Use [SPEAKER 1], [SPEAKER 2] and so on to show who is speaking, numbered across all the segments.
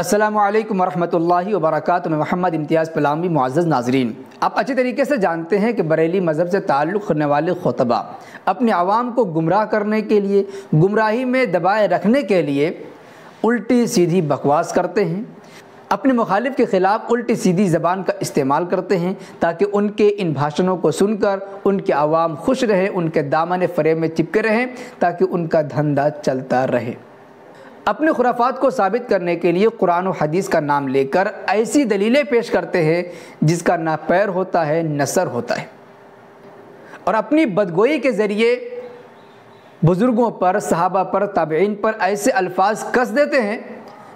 [SPEAKER 1] السلام علیکم ورحمۃ اللہ وبرکاتہ۔ میں محمد امتیاز پلامی۔ معزز ناظرین، آپ اچھی طریقے سے جانتے ہیں کہ بریلی مذہب سے تعلق رکھنے والے خطبہ اپنے عوام کو گمراہ کرنے کے لیے، گمراہی میں دبائے رکھنے کے لیے الٹی سیدھی بکواس کرتے ہیں، اپنے مخالف کے خلاف الٹی سیدھی زبان کا استعمال کرتے ہیں تاکہ ان کے ان بھاشنوں کو سن کر ان کے عوام خوش رہیں، ان کے دامن فریب میں چپکے رہیں تاکہ ان کا دھندا چلتا رہے۔ اپنے خرافات کو ثابت کرنے کے لیے قرآن و حدیث کا نام لے کر ایسی دلیلیں پیش کرتے ہیں جس کا نہ پیر ہوتا ہے نہ سر ہوتا ہے، اور اپنی بدگوئی کے ذریعے بزرگوں پر، صحابہ پر، تابعین پر ایسے الفاظ کس دیتے ہیں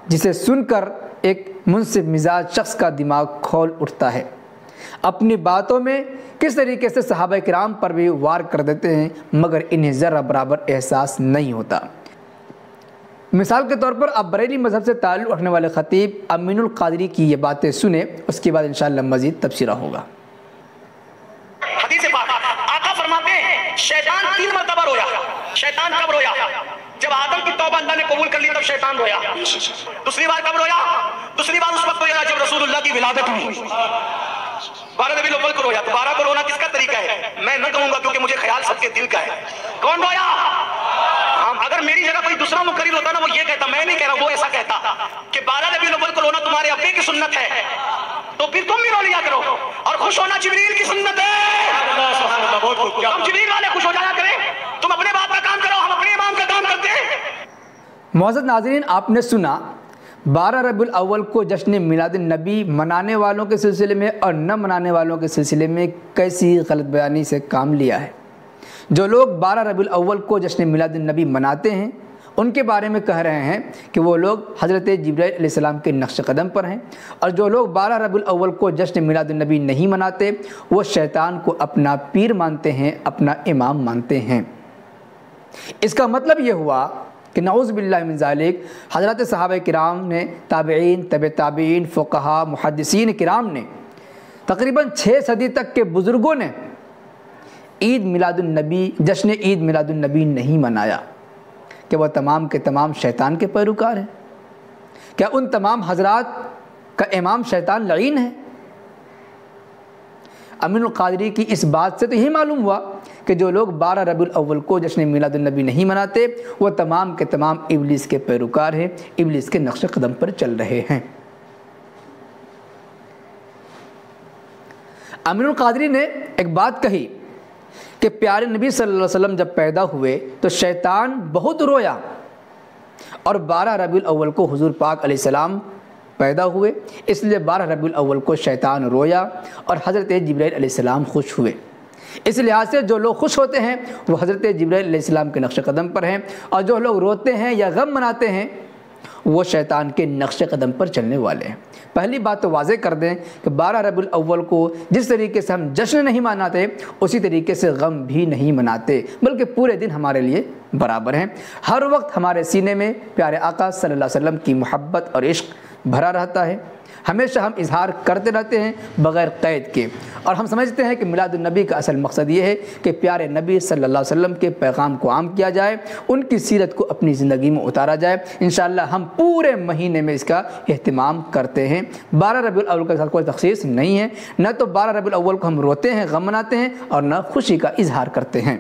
[SPEAKER 1] جسے سن کر ایک منصف مزاج شخص کا دماغ کھول اٹھتا ہے۔ اپنی باتوں میں کس طریقے سے صحابہ کرام پر بھی وار کر دیتے ہیں مگر انہیں ذرہ برابر احساس نہیں ہوتا۔ مثال کے طور پر آپ بریلی مذہب سے تعلق رکھنے والے خطیب امین القادری کی یہ باتیں سنیں، اس کے بعد انشاءاللہ مزید تبصرہ ہوگا۔
[SPEAKER 2] حدیث پاک آقا فرماتے ہیں شیطان 3 مرتبہ رویا۔ شیطان کب رویا؟ جب آدم کی توبہ اللہ نے قبول کر لی تب شیطان رویا۔ دوسری بار کب رویا؟ دوسری بار اس وقت رویا جب رسول اللہ کی ولادت ہوئی۔ 12 ربیع الاول کو رویا۔ تو 12 کو رونا کس کا طریقہ ہے؟ میں نہ کہوں گا کیونکہ مجھے خیال سب کے دل کا ہے۔ کون رویا؟ اگر میری جگہ کوئی دوسرا مقرر ہوتا نا، وہ یہ کہتا، میں نہیں کہہ رہا، وہ ایسا کہتا کہ 12 ربیع الاول کو رونا تمہارے ابے کی سنت ہے تو پھر تم بھی رو لیا کرو، اور خوش ہونا جبریل کی سنت ہے، تم جبریل والے خوش ہو جایا کریں، تم اپنے باپ کا کام کرو، ہم اپنے امام کا کام کرتے ہیں۔
[SPEAKER 1] معزز ناظرین، آپ نے سنا 12 ربیع الاول کو جشن میلاد النبی منانے والوں کے سلسلے میں اور نہ منانے والوں کے سلسلے میں کیسی غلط بیانی سے کام لیا ہے۔ جو لوگ 12 ربیع الاول کو جشن میلاد النبی مناتے ہیں ان کے بارے میں کہہ رہے ہیں کہ وہ لوگ حضرت جبرائیل علیہ السلام کے نقش قدم پر ہیں، اور جو لوگ 12 ربیع الاول کو جشن میلاد النبی نہیں مناتے وہ شیطان کو اپنا پیر مانتے ہیں، اپنا امام مانتے ہیں۔ اس کا مطلب یہ ہوا کہ نعوذ باللہ من ذالک حضرت صحابہ کرام نے، تابعین، تبع تابعین، فقہاء، محدثین کرام نے، تقریباً 6 صدی تک کے بزرگوں نے عید میلاد النبی، جشن عید میلاد النبی نہیں منایا۔ کہ وہ تمام کے تمام شیطان کے پیروکار ہیں؟ کیا ان تمام حضرات کا امام شیطان لعین ہے؟ امین القادری کی اس بات سے تو یہی معلوم ہوا کہ جو لوگ 12 ربیع الاول کو جشن میلاد النبی نہیں مناتے وہ تمام کے تمام ابلیس کے پیروکار ہیں، ابلیس کے نقش قدم پر چل رہے ہیں۔ امین القادری نے ایک بات کہی کہ پیارے نبی صلی اللہ علیہ وسلم جب پیدا ہوئے تو شیطان بہت رویا، اور 12 ربیع الاول کو حضور پاک علیہ السلام پیدا ہوئے، اس لیے 12 ربیع الاول کو شیطان رویا اور حضرت جبرائیل علیہ السلام خوش ہوئے۔ اس لحاظ سے جو لوگ خوش ہوتے ہیں وہ حضرت جبرائیل علیہ السلام کے نقش قدم پر ہیں، اور جو لوگ روتے ہیں یا غم مناتے ہیں وہ شیطان کے نقش قدم پر چلنے والے ہیں۔ پہلی بات تو واضح کر دیں کہ 12 ربیع الاول کو جس طریقے سے ہم جشن نہیں مناتے اسی طریقے سے غم بھی نہیں مناتے، بلکہ پورے دن ہمارے لیے برابر ہیں۔ ہر وقت ہمارے سینے میں پیارے آقا صلی اللہ علیہ وسلم کی محبت اور عشق بھرا رہتا ہے، ہمیشہ ہم اظہار کرتے رہتے ہیں بغیر قید کے، اور ہم سمجھتے ہیں کہ میلاد النبی کا اصل مقصد یہ ہے کہ پیارے نبی صلی اللہ علیہ وسلم کے پیغام کو عام کیا جائے، ان کی سیرت کو اپنی زندگی میں اتارا جائے۔ انشاءاللہ ہم پورے مہینے میں اس کا اہتمام کرتے ہیں۔ 12 ربیع الاول کے ساتھ کوئی تخصیص نہیں ہے، نہ تو 12 ربیع الاول کو ہم روتے ہیں، غم مناتے ہیں، اور نہ خوشی کا اظہار کرتے ہیں۔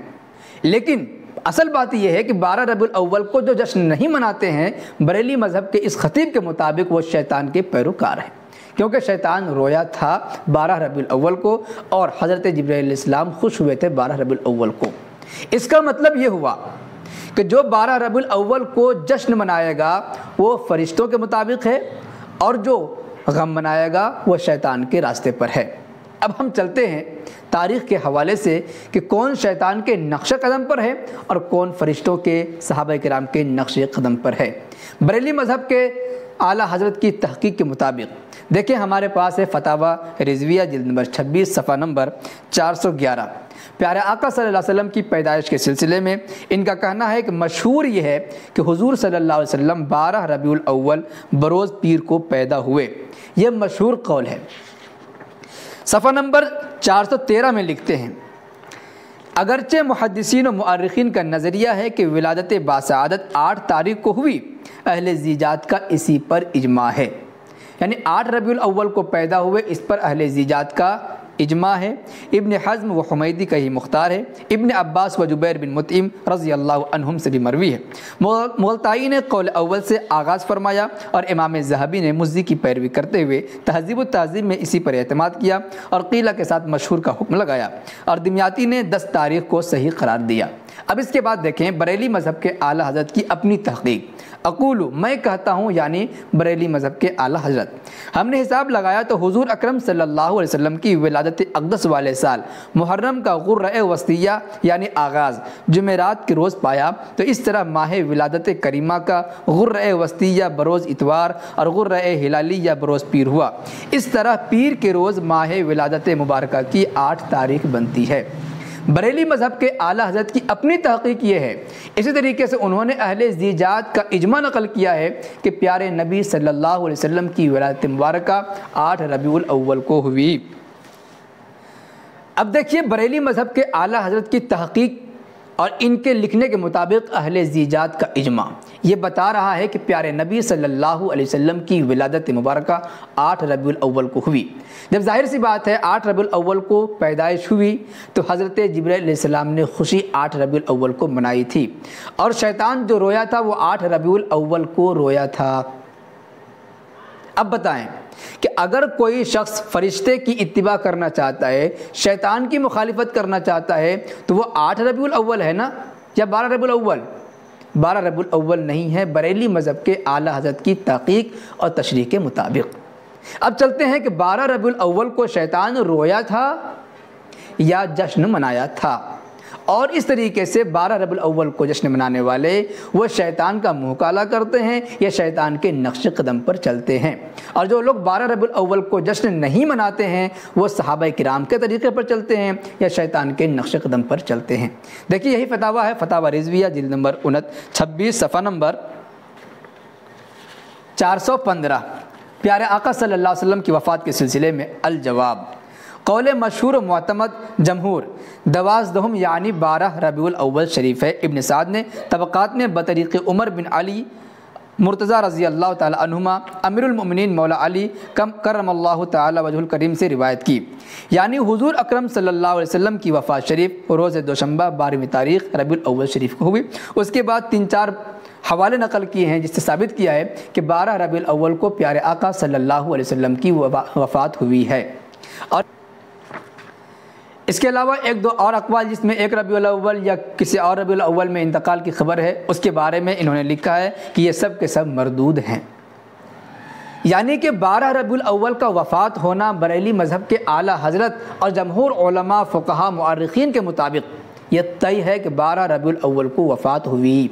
[SPEAKER 1] لیکن اصل بات یہ ہے کہ 12 ربیع الاول کو جو جشن نہیں مناتے ہیں بریلی مذہب کے اس خطیب کے مطابق وہ شیطان کے پیروکار ہیں، کیونکہ شیطان رویا تھا 12 ربیع الاول کو اور حضرت جبرائیل علیہ السلام خوش ہوئے تھے 12 ربیع الاول کو۔ اس کا مطلب یہ ہوا کہ جو 12 ربیع الاول کو جشن منائے گا وہ فرشتوں کے مطابق ہے، اور جو غم منائے گا وہ شیطان کے راستے پر ہے۔ اب ہم چلتے ہیں تاریخ کے حوالے سے کہ کون شیطان کے نقش قدم پر ہے اور کون فرشتوں کے، صحابہ کرام کے نقش قدم پر ہے۔ بریلی مذہب کے اعلیٰ حضرت کی تحقیق کے مطابق دیکھیں، ہمارے پاس ہے فتاوی رضویہ جلد نمبر 26 صفحہ نمبر 411۔ پیارے آقا صلی اللہ علیہ وسلم کی پیدائش کے سلسلے میں ان کا کہنا ہے کہ مشہور یہ ہے کہ حضور صلی اللہ علیہ وسلم 12 ربیع الاول بروز پیر کو پیدا ہوئے، یہ مشہور قول ہے۔ صفحہ نمبر 413 میں لکھتے ہیں اگرچہ محدثین و مؤرخین کا نظریہ ہے کہ ولادت باسعادت 8 تاریخ کو ہوئی، اہل زیجات کا اسی پر اجماع ہے، یعنی 8 ربیع الاول کو پیدا ہوئے، اس پر اہل زیجات کا اجماع ہے۔ ابن حزم و حمیدی کا ہی مختار ہے، ابن عباس و جبیر بن مطعم رضی اللہ عنہم سے بھی مروی ہے۔ مغلطائی نے قول اول سے آغاز فرمایا اور امام ذہبی نے مزی کی پیروی کرتے ہوئے تہذیب التہذیب میں اسی پر اعتماد کیا اور قیلہ کے ساتھ مشہور کا حکم لگایا، اور دمیاطی نے 10 تاریخ کو صحیح قرار دیا۔ اب اس کے بعد دیکھیں بریلی مذہب کے اعلیٰ حضرت کی اپنی تحقیق۔ اقولو، میں کہتا ہوں، یعنی بریلی مذہب کے اعلیٰ حضرت، ہم نے حساب لگایا تو حضور اکرم صلی اللہ علیہ وسلم کی ولادت اقدس والے سال محرم کا غرہ وسطیہ یعنی آغاز جمعرات کے روز پایا، تو اس طرح ماہ ولادت کریمہ کا غرہ وسطیہ بروز اتوار اور غرہ ہلالیہ بروز پیر ہوا۔ اس طرح پیر کے روز ماہ ولادت مبارکہ کی 8 تاریخ بنتی ہے۔ بریلی مذہب کے اعلیٰ حضرت کی اپنی تحقیق یہ ہے۔ اسی طریقے سے انہوں نے اہل زیجات کا اجماع نقل کیا ہے کہ پیارے نبی صلی اللہ علیہ وسلم کی ولادت مبارکہ 8 ربیع الاول کو ہوئی۔ اب دیکھیے بریلی مذہب کے اعلیٰ حضرت کی تحقیق اور ان کے لکھنے کے مطابق اہل زیجات کا اجماع یہ بتا رہا ہے کہ پیارے نبی صلی اللہ علیہ وسلم کی ولادت مبارکہ 8 ربیع الاول کو ہوئی۔ جب ظاہر سی بات ہے 8 ربیع الاول کو پیدائش ہوئی تو حضرت جبرائیل علیہ السلام نے خوشی 8 ربیع الاول کو منائی تھی، اور شیطان جو رویا تھا وہ 8 ربیع الاول کو رویا تھا۔ اب بتائیں کہ اگر کوئی شخص فرشتے کی اتباع کرنا چاہتا ہے، شیطان کی مخالفت کرنا چاہتا ہے، تو وہ 8 ربیع الاول ہے نا، یا 12 ربیع الاول؟ 12 ربیع الاول نہیں ہے بریلی مذہب کے اعلیٰ حضرت کی تحقیق اور تشریح کے مطابق۔ اب چلتے ہیں کہ 12 ربیع الاول کو شیطان رویا تھا یا جشن منایا تھا، اور اس طریقے سے 12 ربیع الاول کو جشن منانے والے وہ شیطان کا منہ کالا کرتے ہیں یا شیطان کے نقش قدم پر چلتے ہیں، اور جو لوگ 12 ربیع الاول کو جشن نہیں مناتے ہیں وہ صحابہ کرام کے طریقے پر چلتے ہیں یا شیطان کے نقش قدم پر چلتے ہیں۔ دیکھیے یہی فتاویٰ ہے، فتاویٰ رضویہ جلد نمبر 26 صفحہ نمبر 415، پیارے آقا صلی اللہ علیہ وسلم کی وفات کے سلسلے میں الجواب۔ قول مشہور و معتمد جمہور 12 یعنی 12 ربیع الاول شریف ہے۔ ابن سعد نے طبقات میں بطریق عمر بن علی مرتضیٰ رضی اللہ تعالی عنہما امیر المؤمنین مولا علی کرم اللہ تعالی وجہ الکریم سے روایت کی، یعنی حضور اکرم صلی اللہ علیہ وسلم کی وفات شریف روز دوشنبہ 12ویں تاریخ ربیع الاول شریف کو ہوئی۔ اس کے بعد 3-4 حوالے نقل کیے ہیں جس سے ثابت کیا ہے کہ 12 ربیع الاول کو پیارے آقا صلی اللہ علیہ وسلم کی وفات ہوئی ہے۔ اور اس کے علاوہ 1-2 اور اقوال جس میں 1 ربیع الاول یا کسی اور ربیع الاول میں انتقال کی خبر ہے، اس کے بارے میں انہوں نے لکھا ہے کہ یہ سب کے سب مردود ہیں، یعنی کہ 12 ربیع الاول کا وفات ہونا بریلی مذہب کے اعلیٰ حضرت اور جمہور علماء فقہا مؤرخین کے مطابق یہ طے ہے کہ 12 ربیع الاول کو وفات ہوئی۔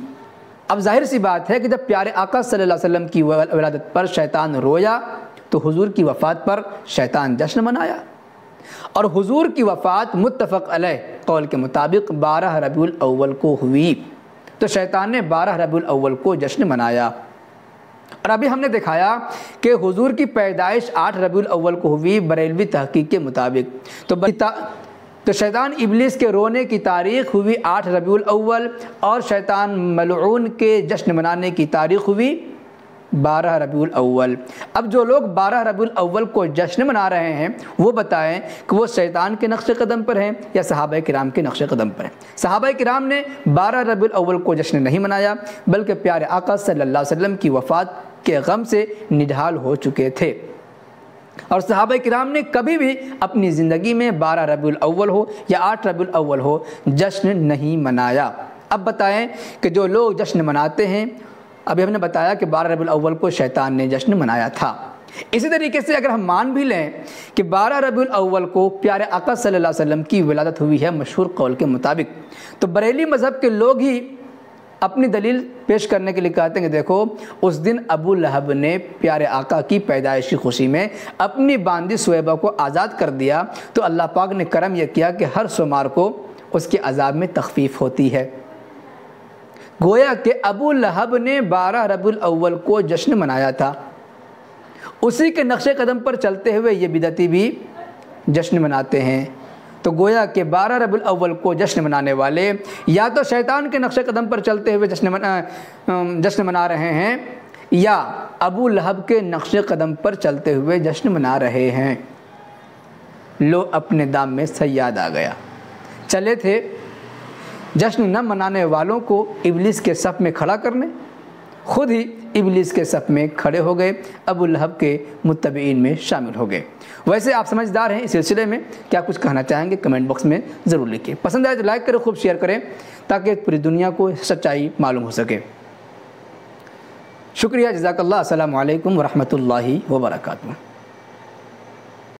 [SPEAKER 1] اب ظاہر سی بات ہے کہ جب پیارے آقا صلی اللہ علیہ وسلم کی ولادت پر شیطان رویا تو حضور کی وفات پر شیطان جشن منایا، اور حضور کی وفات متفق علیہ قول کے مطابق 12 ربیع الاول کو ہوئی، تو شیطان نے 12 ربیع الاول کو جشن منایا۔ اور ابھی ہم نے دکھایا کہ حضور کی پیدائش 8 ربیع الاول کو ہوئی بریلوی تحقیق کے مطابق، تو شیطان ابلیس کے رونے کی تاریخ ہوئی 8 ربیع الاول، اور شیطان ملعون کے جشن منانے کی تاریخ ہوئی 12 ربیع الاول۔ اب جو لوگ 12 ربیع الاول کو جشن منا رہے ہیں وہ بتائیں کہ وہ شیطان کے نقش قدم پر ہیں یا صحابہ کرام کے نقش قدم پر ہیں۔ صحابہ کرام نے 12 ربیع الاول کو جشن نہیں منایا، بلکہ پیارے آقا صلی اللہ علیہ وسلم کی وفات کے غم سے نڈھال ہو چکے تھے، اور صحابہ کرام نے کبھی بھی اپنی زندگی میں 12 ربیع الاول ہو یا 8 ربیع الاول ہو جشن نہیں منایا۔ اب بتائیں کہ جو لوگ جشن مناتے ہیں، ابھی ہم نے بتایا کہ 12 ربیع الاول کو شیطان نے جشن منایا تھا، اسی طریقے سے اگر ہم مان بھی لیں کہ 12 ربیع الاول کو پیارے آقا صلی اللہ علیہ وسلم کی ولادت ہوئی ہے مشہور قول کے مطابق، تو بریلی مذہب کے لوگ ہی اپنی دلیل پیش کرنے کے لیے کہتے ہیں کہ دیکھو اس دن ابو لہب نے پیارے آقا کی پیدائش کی خوشی میں اپنی باندی سویبہ کو آزاد کر دیا، تو اللہ پاک نے کرم یہ کیا کہ ہر سوموار کو اس کے عذاب میں تخفیف ہوتی ہے۔ گویا کہ ابو لہب نے 12 ربیع الاول کو جشن منایا تھا، اسی کے نقش قدم پر چلتے ہوئے یہ بدعتی بھی جشن مناتے ہیں۔ تو گویا کہ 12 ربیع الاول کو جشن منانے والے یا تو شیطان کے نقش قدم پر چلتے ہوئے جشن منا رہے ہیں، یا ابو لہب کے نقش قدم پر چلتے ہوئے جشن منا رہے ہیں۔ لو اپنے دام میں صیاد آ گیا۔ چلے تھے جشن نہ منانے والوں کو ابلیس کے صف میں کھڑا کرنے، خود ہی ابلیس کے صف میں کھڑے ہو گئے، ابو لہب کے متبعین میں شامل ہو گئے۔ ویسے آپ سمجھدار ہیں، اس سلسلے میں کیا کچھ کہنا چاہیں گے کمنٹ باکس میں ضرور لکھیں۔ پسند آئے تو لائک کریں، خوب شیئر کریں تاکہ پوری دنیا کو سچائی معلوم ہو سکے۔ شکریہ، جزاک اللہ، السلام علیکم ورحمۃ اللہ وبرکاتہ۔